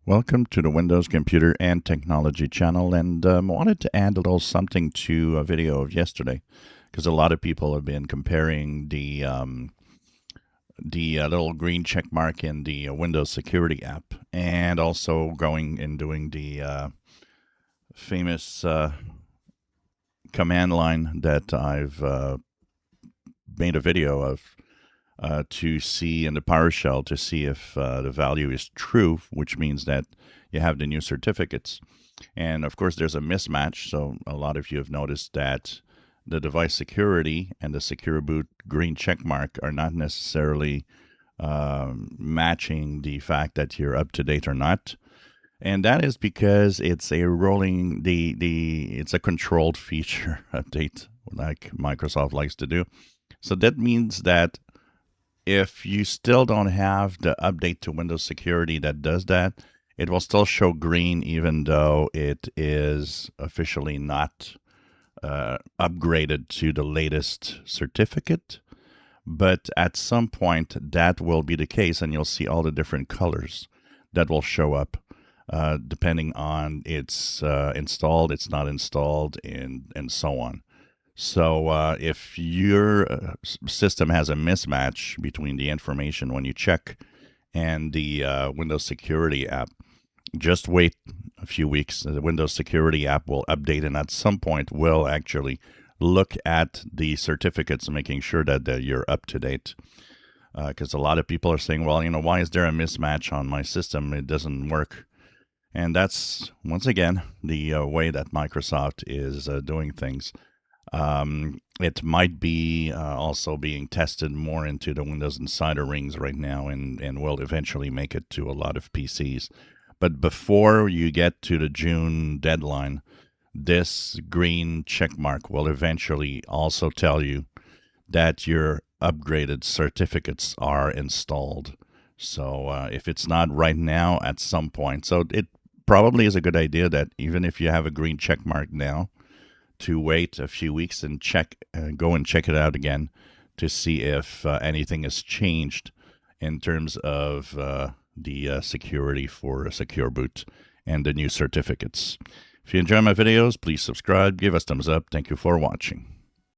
Welcome to the Windows Computer and Technology channel, and wanted to add a little something to a video of yesterday, because a lot of people have been comparing the little green check mark in the Windows Security app, and also going and doing the famous command line that I've made a video of to see in the PowerShell to see if the value is true, which means that you have the new certificates. And of course, there's a mismatch. So a lot of you have noticed that the device security and the secure boot green check mark are not necessarily matching the fact that you're up to date or not. And that is because it's a rolling it's a controlled feature update like Microsoft likes to do. So that means that if you still don't have the update to Windows Security that does that, it will still show green even though it is officially not upgraded to the latest certificate. But at some point, that will be the case, and you'll see all the different colors that will show up depending on it's installed, it's not installed, and so on. So if your system has a mismatch between the information when you check and the Windows Security app, just wait a few weeks. The Windows Security app will update, and at some point will actually look at the certificates, making sure that you're up to date. Because a lot of people are saying, well, why is there a mismatch on my system? It doesn't work. And that's, once again, the way that Microsoft is doing things. It might be also being tested more into the Windows Insider rings right now, and will eventually make it to a lot of PCs. But before you get to the June deadline, this green check mark will eventually also tell you that your upgraded certificates are installed. So if it's not right now, at some point. So it probably is a good idea that even if you have a green check mark now, to wait a few weeks and go and check it out again to see if anything has changed in terms of the security for a secure boot and the new certificates. If you enjoy my videos, please subscribe, give us thumbs up. Thank you for watching.